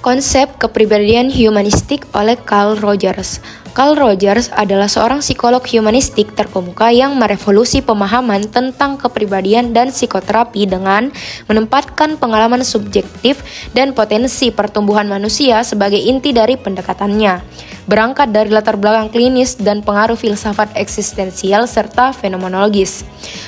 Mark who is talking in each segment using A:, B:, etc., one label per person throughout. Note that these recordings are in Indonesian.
A: Konsep kepribadian humanistik oleh Carl Rogers. Carl Rogers adalah seorang psikolog humanistik terkemuka yang merevolusi pemahaman tentang kepribadian dan psikoterapi dengan menempatkan pengalaman subjektif dan potensi pertumbuhan manusia sebagai inti dari pendekatannya. Berangkat dari latar belakang klinis dan pengaruh filsafat eksistensial serta fenomenologis,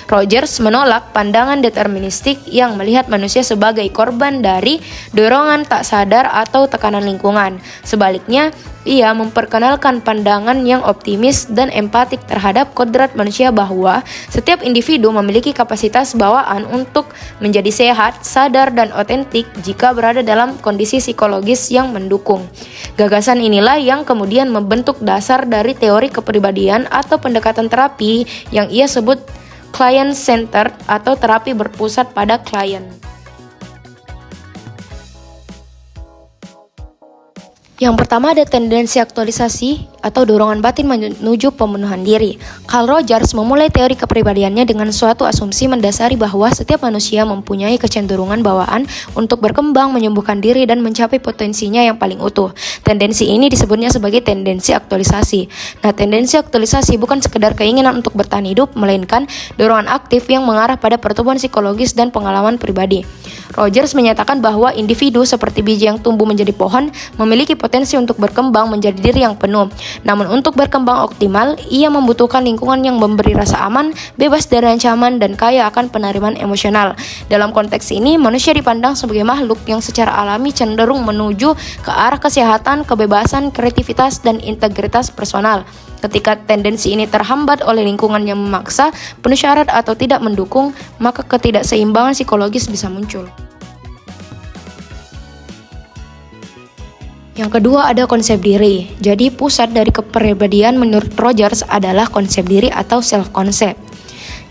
A: Rogers menolak pandangan deterministik yang melihat manusia sebagai korban dari dorongan tak sadar atau tekanan lingkungan. Sebaliknya, ia memperkenalkan pandangan yang optimis dan empatik terhadap kodrat manusia bahwa setiap individu memiliki kapasitas bawaan untuk menjadi sehat, sadar, dan otentik jika berada dalam kondisi psikologis yang mendukung. Gagasan inilah yang kemudian membentuk dasar dari teori kepribadian atau pendekatan terapi yang ia sebut client-centered atau terapi berpusat pada klien. Yang pertama ada tendensi aktualisasi atau dorongan batin menuju pemenuhan diri. Carl Rogers memulai teori kepribadiannya dengan suatu asumsi mendasari bahwa setiap manusia mempunyai kecenderungan bawaan untuk berkembang, menyembuhkan diri, dan mencapai potensinya yang paling utuh. Tendensi ini disebutnya sebagai tendensi aktualisasi. Nah, tendensi aktualisasi bukan sekedar keinginan untuk bertahan hidup, melainkan dorongan aktif yang mengarah pada pertumbuhan psikologis dan pengalaman pribadi. Rogers menyatakan bahwa individu seperti biji yang tumbuh menjadi pohon memiliki potensi untuk berkembang menjadi diri yang penuh. Namun untuk berkembang optimal, ia membutuhkan lingkungan yang memberi rasa aman, bebas dari ancaman, dan kaya akan penerimaan emosional. Dalam konteks ini, manusia dipandang sebagai makhluk yang secara alami cenderung menuju ke arah kesehatan, kebebasan, kreativitas, dan integritas personal. Ketika tendensi ini terhambat oleh lingkungan yang memaksa, penuh syarat atau tidak mendukung, maka ketidakseimbangan psikologis bisa muncul. Yang kedua ada konsep diri. Jadi pusat dari kepribadian menurut Rogers adalah konsep diri atau self-concept,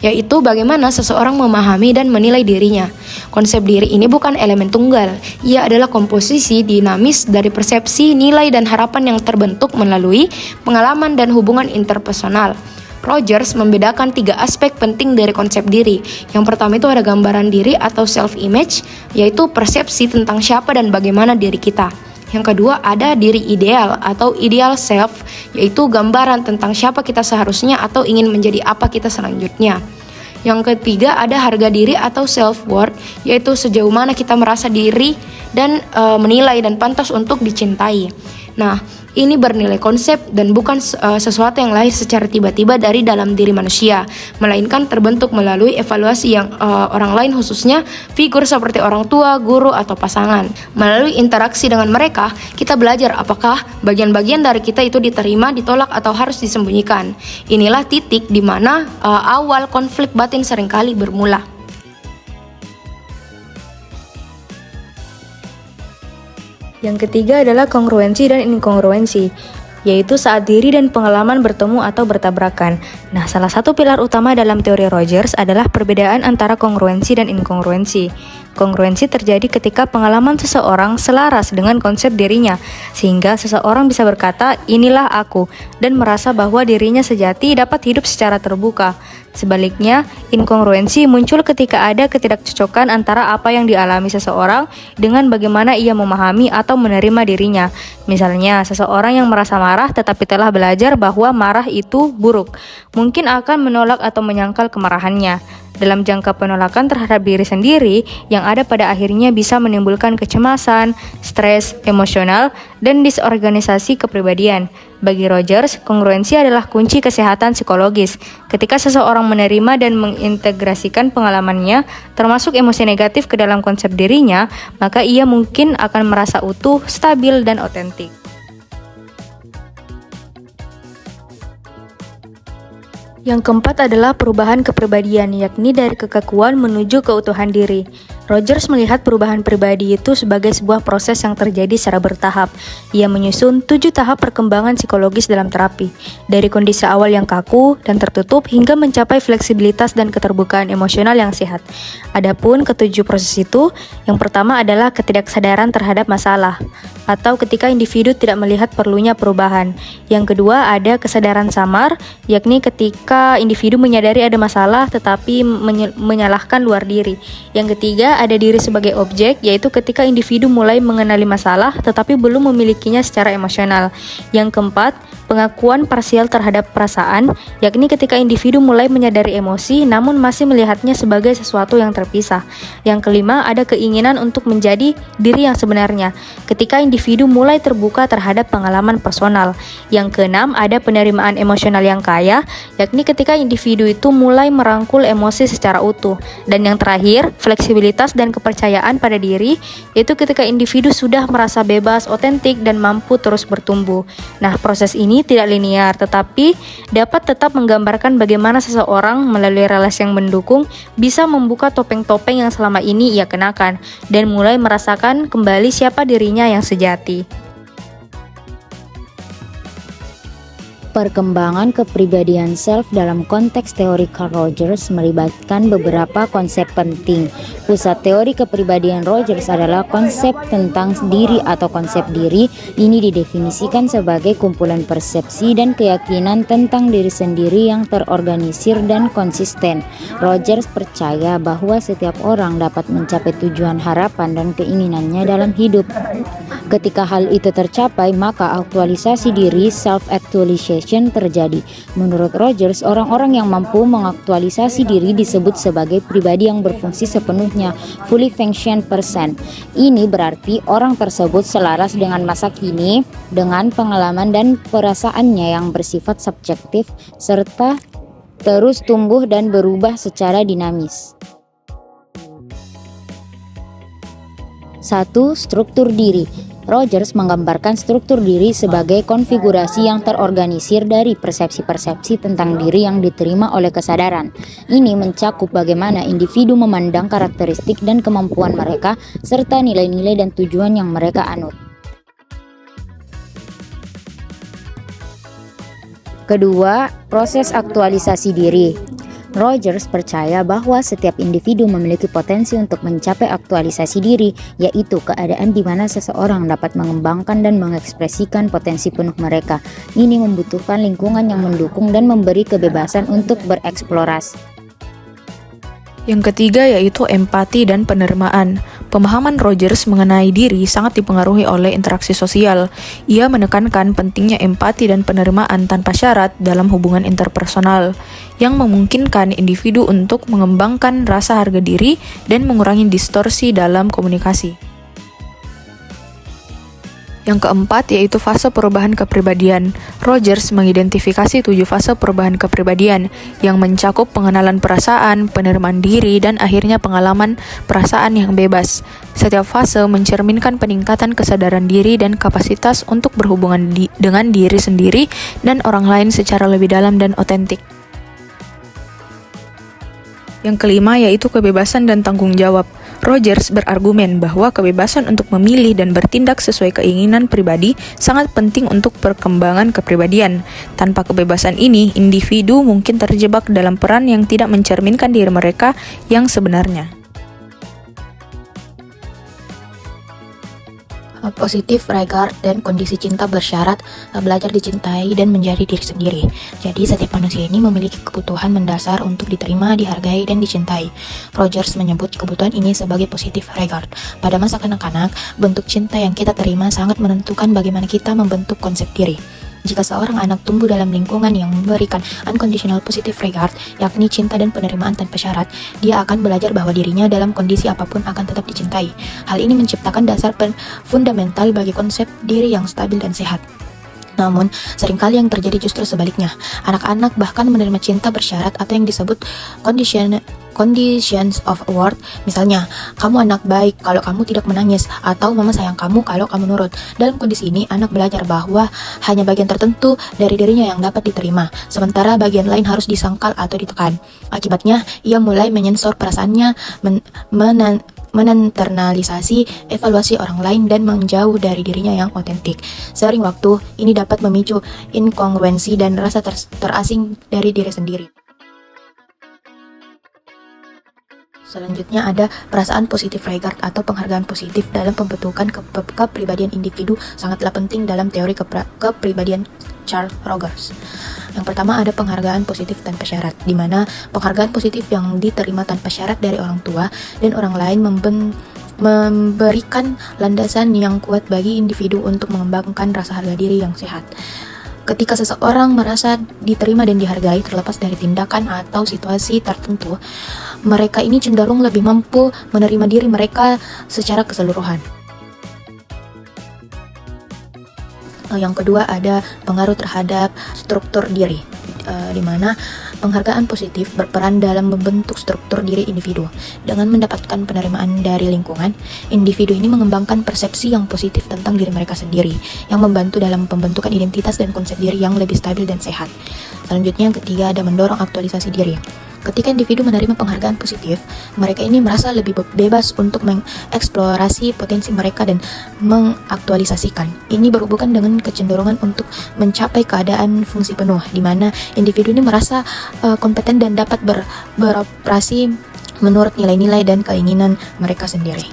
A: yaitu bagaimana seseorang memahami dan menilai dirinya. Konsep diri ini bukan elemen tunggal, ia adalah komposisi dinamis dari persepsi, nilai, dan harapan yang terbentuk melalui pengalaman dan hubungan interpersonal. Rogers membedakan 3 aspek penting dari konsep diri. Yang pertama itu ada gambaran diri atau self-image, yaitu persepsi tentang siapa dan bagaimana diri kita. Yang kedua ada diri ideal atau ideal self, yaitu gambaran tentang siapa kita seharusnya atau ingin menjadi apa kita selanjutnya. Yang ketiga ada harga diri atau self-worth, yaitu sejauh mana kita merasa diri dan menilai dan pantas untuk dicintai. Nah, ini bernilai konsep dan bukan sesuatu yang lahir secara tiba-tiba dari dalam diri manusia, melainkan terbentuk melalui evaluasi yang orang lain, khususnya figur seperti orang tua, guru, atau pasangan. Melalui interaksi dengan mereka, kita belajar apakah bagian-bagian dari kita itu diterima, ditolak, atau harus disembunyikan. Inilah titik di mana awal konflik batin seringkali bermula. Yang ketiga adalah kongruensi dan inkongruensi, yaitu saat diri dan pengalaman bertemu atau bertabrakan. Nah, salah satu pilar utama dalam teori Rogers adalah perbedaan antara kongruensi dan inkongruensi. Kongruensi terjadi ketika pengalaman seseorang selaras dengan konsep dirinya, sehingga seseorang bisa berkata, "Inilah aku," dan merasa bahwa dirinya sejati dapat hidup secara terbuka. Sebaliknya, inkongruensi muncul ketika ada ketidakcocokan antara apa yang dialami seseorang dengan bagaimana ia memahami atau menerima dirinya. Misalnya, seseorang yang merasa marah tetapi telah belajar bahwa marah itu buruk, mungkin akan menolak atau menyangkal kemarahannya. Dalam jangka penolakan terhadap diri sendiri, yang ada pada akhirnya bisa menimbulkan kecemasan, stres, emosional, dan disorganisasi kepribadian. Bagi Rogers, kongruensi adalah kunci kesehatan psikologis. Ketika seseorang menerima dan mengintegrasikan pengalamannya, termasuk emosi negatif ke dalam konsep dirinya, maka ia mungkin akan merasa utuh, stabil, dan otentik. Yang keempat adalah perubahan kepribadian, yakni dari kekakuan menuju keutuhan diri. Rogers melihat perubahan pribadi itu sebagai sebuah proses yang terjadi secara bertahap. Ia menyusun 7 tahap perkembangan psikologis dalam terapi, dari kondisi awal yang kaku dan tertutup hingga mencapai fleksibilitas dan keterbukaan emosional yang sehat. Adapun ke-7 proses itu, yang pertama adalah ketidaksadaran terhadap masalah, atau ketika individu tidak melihat perlunya perubahan. Yang kedua ada kesadaran samar, yakni ketika individu menyadari ada masalah tetapi menyalahkan luar diri. Yang ketiga
B: ketiga, ada diri sebagai objek, yaitu ketika individu mulai mengenali masalah tetapi belum memilikinya secara emosional. Yang keempat, pengakuan parsial terhadap perasaan, yakni ketika individu mulai menyadari emosi namun masih melihatnya sebagai sesuatu yang terpisah. Yang kelima, ada keinginan untuk menjadi diri yang sebenarnya, ketika individu mulai terbuka terhadap pengalaman personal. Yang keenam, ada penerimaan emosional yang kaya, yakni ketika individu itu mulai merangkul emosi secara utuh. Dan yang terakhir, fleksibilitas dan kepercayaan pada diri, yaitu ketika individu sudah merasa bebas, otentik, dan mampu terus bertumbuh. Nah, proses ini tidak linear, tetapi dapat tetap menggambarkan bagaimana seseorang melalui relasi yang mendukung bisa membuka topeng-topeng yang selama ini ia kenakan, dan mulai merasakan kembali siapa dirinya yang sejati.
C: Perkembangan kepribadian self dalam konteks teori Carl Rogers melibatkan beberapa konsep penting. Pusat teori kepribadian Rogers adalah konsep tentang diri atau konsep diri. Ini didefinisikan sebagai kumpulan persepsi dan keyakinan tentang diri sendiri yang terorganisir dan konsisten. Rogers percaya bahwa setiap orang dapat mencapai tujuan, harapan, dan keinginannya dalam hidup. Ketika hal itu tercapai, maka aktualisasi diri (self-actualization) terjadi. Menurut Rogers, orang-orang yang mampu mengaktualisasi diri disebut sebagai pribadi yang berfungsi sepenuhnya, fully functioned person. Ini berarti orang tersebut selaras dengan masa kini, dengan pengalaman dan perasaannya yang bersifat subjektif, serta terus tumbuh dan berubah secara dinamis. 1. Struktur diri. Rogers menggambarkan struktur diri sebagai konfigurasi yang terorganisir dari persepsi-persepsi tentang diri yang diterima oleh kesadaran. Ini mencakup bagaimana individu memandang karakteristik dan kemampuan mereka, serta nilai-nilai dan tujuan yang mereka anut. Kedua, proses aktualisasi diri. Rogers percaya bahwa setiap individu memiliki potensi untuk mencapai aktualisasi diri, yaitu keadaan di mana seseorang dapat mengembangkan dan mengekspresikan potensi penuh mereka. Ini membutuhkan lingkungan yang mendukung dan memberi kebebasan untuk bereksplorasi.
B: Yang ketiga yaitu empati dan penerimaan. Pemahaman Rogers mengenai diri sangat dipengaruhi oleh interaksi sosial. Ia menekankan pentingnya empati dan penerimaan tanpa syarat dalam hubungan interpersonal, yang memungkinkan individu untuk mengembangkan rasa harga diri dan mengurangi distorsi dalam komunikasi. Yang keempat yaitu fase perubahan kepribadian. Rogers mengidentifikasi 7 fase perubahan kepribadian yang mencakup pengenalan perasaan, penerimaan diri, dan akhirnya pengalaman perasaan yang bebas. Setiap fase mencerminkan peningkatan kesadaran diri dan kapasitas untuk berhubungan dengan diri sendiri dan orang lain secara lebih dalam dan otentik. Yang kelima yaitu kebebasan dan tanggung jawab. Rogers berargumen bahwa kebebasan untuk memilih dan bertindak sesuai keinginan pribadi sangat penting untuk perkembangan kepribadian. Tanpa kebebasan ini, individu mungkin terjebak dalam peran yang tidak mencerminkan diri mereka yang sebenarnya.
A: Positif regard dan kondisi cinta bersyarat belajar dicintai dan menjadi diri sendiri. Jadi setiap manusia ini memiliki kebutuhan mendasar untuk diterima, dihargai, dan dicintai. Rogers menyebut kebutuhan ini sebagai positif regard. Pada masa kanak-kanak, bentuk cinta yang kita terima sangat menentukan bagaimana kita membentuk konsep diri. Jika seorang anak tumbuh dalam lingkungan yang memberikan unconditional positive regard, yakni cinta dan penerimaan tanpa syarat, dia akan belajar bahwa dirinya dalam kondisi apapun akan tetap dicintai. Hal ini menciptakan dasar fundamental bagi konsep diri yang stabil dan sehat. Namun, seringkali yang terjadi justru sebaliknya. Anak-anak bahkan menerima cinta bersyarat atau yang disebut conditions of award. Misalnya, kamu anak baik kalau kamu tidak menangis, atau mama sayang kamu kalau kamu nurut. Dalam kondisi ini, anak belajar bahwa hanya bagian tertentu dari dirinya yang dapat diterima, sementara bagian lain harus disangkal atau ditekan. Akibatnya, ia mulai menyensor perasaannya, meninternalisasi evaluasi orang lain, dan menjauh dari dirinya yang otentik. Sering waktu, ini dapat memicu inkongruensi dan rasa terasing dari diri sendiri. Selanjutnya ada perasaan positif regard atau penghargaan positif dalam pembentukan kepribadian individu sangatlah penting dalam teori kepribadian Carl Rogers. Yang pertama ada penghargaan positif tanpa syarat, di mana penghargaan positif yang diterima tanpa syarat dari orang tua dan orang lain memberikan landasan yang kuat bagi individu untuk mengembangkan rasa harga diri yang sehat. Ketika seseorang merasa diterima dan dihargai terlepas dari tindakan atau situasi tertentu, mereka ini cenderung lebih mampu menerima diri mereka secara keseluruhan. Yang kedua ada pengaruh terhadap struktur diri, di mana penghargaan positif berperan dalam membentuk struktur diri individu. Dengan mendapatkan penerimaan dari lingkungan, individu ini mengembangkan persepsi yang positif tentang diri mereka sendiri, yang membantu dalam pembentukan identitas dan konsep diri yang lebih stabil dan sehat. Selanjutnya yang ketiga ada mendorong aktualisasi diri. Ketika individu menerima penghargaan positif, mereka ini merasa lebih bebas untuk mengeksplorasi potensi mereka dan mengaktualisasikan. Ini berhubungan dengan kecenderungan untuk mencapai keadaan fungsi penuh, di mana individu ini merasa kompeten dan dapat beroperasi menurut nilai-nilai dan keinginan mereka sendiri.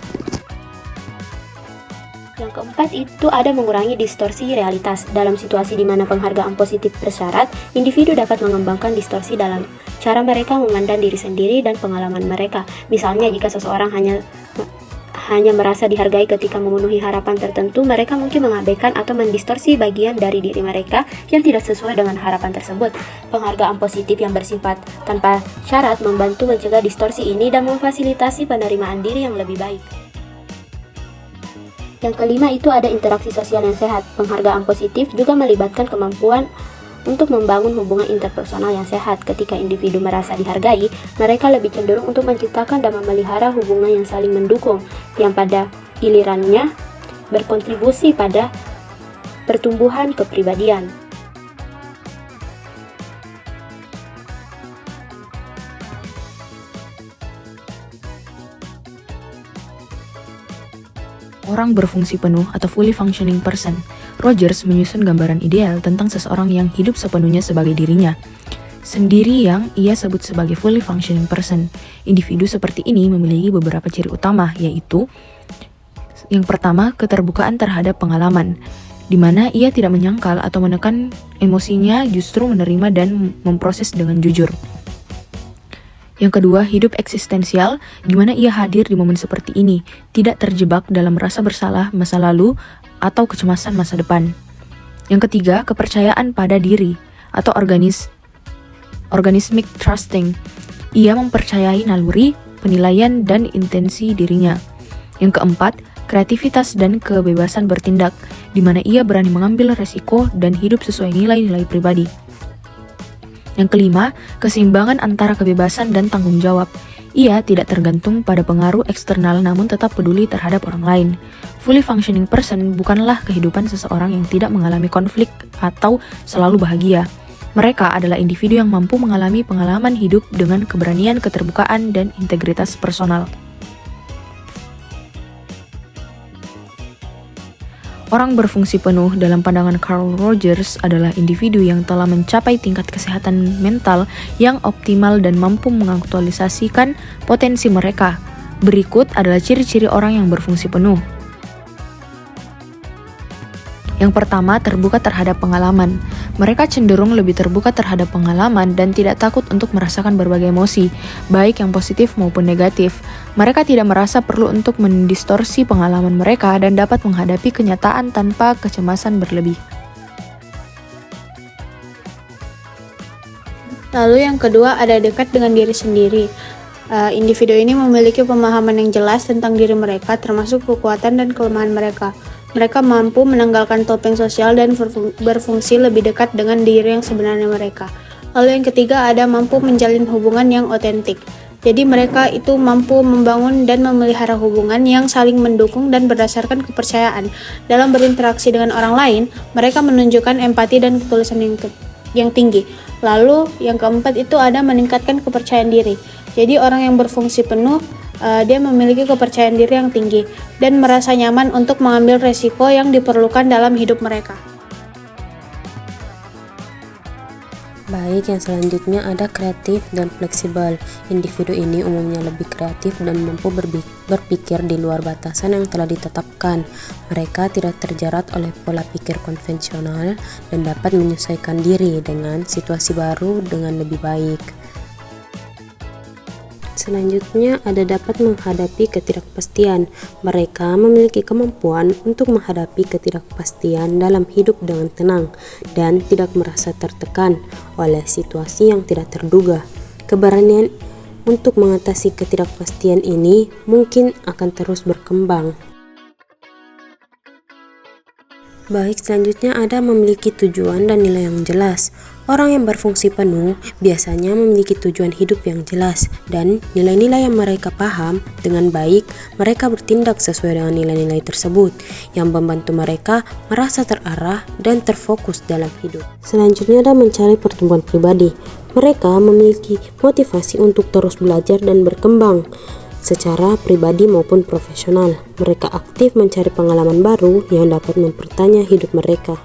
D: Yang keempat itu ada mengurangi distorsi realitas. Dalam situasi di mana penghargaan positif bersyarat, individu dapat mengembangkan distorsi dalam cara mereka memandang diri sendiri dan pengalaman mereka. Misalnya jika seseorang hanya merasa dihargai ketika memenuhi harapan tertentu, mereka mungkin mengabaikan atau mendistorsi bagian dari diri mereka yang tidak sesuai dengan harapan tersebut. Penghargaan positif yang bersifat tanpa syarat membantu mencegah distorsi ini dan memfasilitasi penerimaan diri yang lebih baik. Yang kelima itu ada interaksi sosial yang sehat. Penghargaan positif juga melibatkan kemampuan untuk membangun hubungan interpersonal yang sehat. Ketika individu merasa dihargai, mereka lebih cenderung untuk menciptakan dan memelihara hubungan yang saling mendukung, yang pada gilirannya berkontribusi pada pertumbuhan kepribadian.
E: Orang berfungsi penuh atau fully functioning person. Rogers menyusun gambaran ideal tentang seseorang yang hidup sepenuhnya sebagai dirinya sendiri yang ia sebut sebagai fully functioning person. Individu seperti ini memiliki beberapa ciri utama, yaitu yang pertama, keterbukaan terhadap pengalaman, di mana ia tidak menyangkal atau menekan emosinya, justru menerima dan memproses dengan jujur. Yang kedua, hidup eksistensial, di mana ia hadir di momen seperti ini, tidak terjebak dalam rasa bersalah masa lalu atau kecemasan masa depan. Yang ketiga, kepercayaan pada diri atau organismic trusting. Ia mempercayai naluri, penilaian, dan intensi dirinya. Yang keempat, kreativitas dan kebebasan bertindak, di mana ia berani mengambil resiko dan hidup sesuai nilai-nilai pribadi. Yang kelima, keseimbangan antara kebebasan dan tanggung jawab. Ia tidak tergantung pada pengaruh eksternal namun tetap peduli terhadap orang lain. Fully functioning person bukanlah kehidupan seseorang yang tidak mengalami konflik atau selalu bahagia. Mereka adalah individu yang mampu mengalami pengalaman hidup dengan keberanian, keterbukaan, dan integritas personal. Orang berfungsi penuh dalam pandangan Carl Rogers adalah individu yang telah mencapai tingkat kesehatan mental yang optimal dan mampu mengaktualisasikan potensi mereka. Berikut adalah ciri-ciri orang yang berfungsi penuh. Yang pertama, terbuka terhadap pengalaman. Mereka cenderung lebih terbuka terhadap pengalaman dan tidak takut untuk merasakan berbagai emosi, baik yang positif maupun negatif. Mereka tidak merasa perlu untuk mendistorsi pengalaman mereka dan dapat menghadapi kenyataan tanpa kecemasan berlebih.
F: Lalu yang kedua ada dekat dengan diri sendiri. Individu ini memiliki pemahaman yang jelas tentang diri mereka, termasuk kekuatan dan kelemahan mereka. Mereka mampu menanggalkan topeng sosial dan berfungsi lebih dekat dengan diri yang sebenarnya mereka. Lalu yang ketiga ada mampu menjalin hubungan yang otentik. Jadi mereka itu mampu membangun dan memelihara hubungan yang saling mendukung dan berdasarkan kepercayaan. Dalam berinteraksi dengan orang lain, mereka menunjukkan empati dan ketulusan yang tinggi. Lalu yang keempat itu ada meningkatkan kepercayaan diri. Jadi orang yang berfungsi penuh dia memiliki kepercayaan diri yang tinggi dan merasa nyaman untuk mengambil resiko yang diperlukan dalam hidup mereka.
G: Baik, yang selanjutnya ada kreatif dan fleksibel. Individu ini umumnya lebih kreatif dan mampu berpikir di luar batasan yang telah ditetapkan. Mereka tidak terjerat oleh pola pikir konvensional dan dapat menyesuaikan diri dengan situasi baru dengan lebih baik. Selanjutnya ada dapat menghadapi ketidakpastian. Mereka memiliki kemampuan untuk menghadapi ketidakpastian dalam hidup dengan tenang dan tidak merasa tertekan oleh situasi yang tidak terduga. Keberanian untuk mengatasi ketidakpastian ini mungkin akan terus berkembang. Baik, selanjutnya ada memiliki tujuan dan nilai yang jelas. Orang yang berfungsi penuh biasanya memiliki tujuan hidup yang jelas dan nilai-nilai yang mereka paham dengan baik. Mereka bertindak sesuai dengan nilai-nilai tersebut yang membantu mereka merasa terarah dan terfokus dalam hidup. Selanjutnya ada mencari pertumbuhan pribadi. Mereka memiliki motivasi untuk terus belajar dan berkembang secara pribadi maupun profesional. Mereka aktif mencari pengalaman baru yang dapat mempertanya hidup mereka.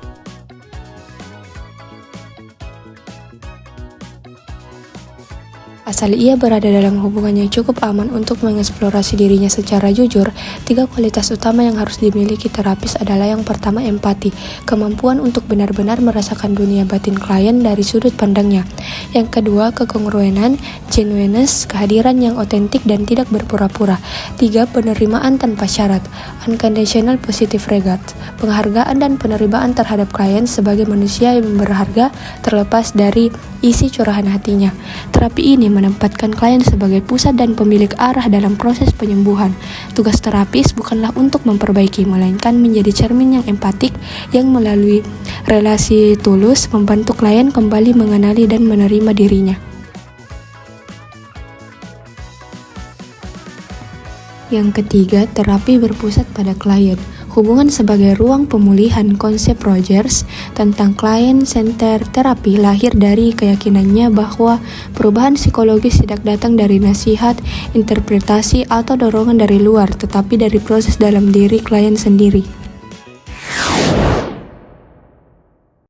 A: Asal ia berada dalam hubungan yang cukup aman untuk mengeksplorasi dirinya secara jujur, 3 kualitas utama yang harus dimiliki terapis adalah yang pertama empati, kemampuan untuk benar-benar merasakan dunia batin klien dari sudut pandangnya. Yang kedua, kekongruenan, genuineness, kehadiran yang otentik dan tidak berpura-pura. 3, penerimaan tanpa syarat, unconditional positive regard, penghargaan dan penerimaan terhadap klien sebagai manusia yang berharga terlepas dari isi curahan hatinya. Terapi ini menempatkan klien sebagai pusat dan pemilik arah dalam proses penyembuhan. Tugas terapis bukanlah untuk memperbaiki, melainkan menjadi cermin yang empatik yang melalui relasi tulus membantu klien kembali mengenali dan menerima dirinya. Yang ketiga, terapi berpusat pada klien. Hubungan sebagai ruang pemulihan. Konsep Rogers tentang client-centered terapi lahir dari keyakinannya bahwa perubahan psikologis tidak datang dari nasihat, interpretasi, atau dorongan dari luar, tetapi dari proses dalam diri klien sendiri.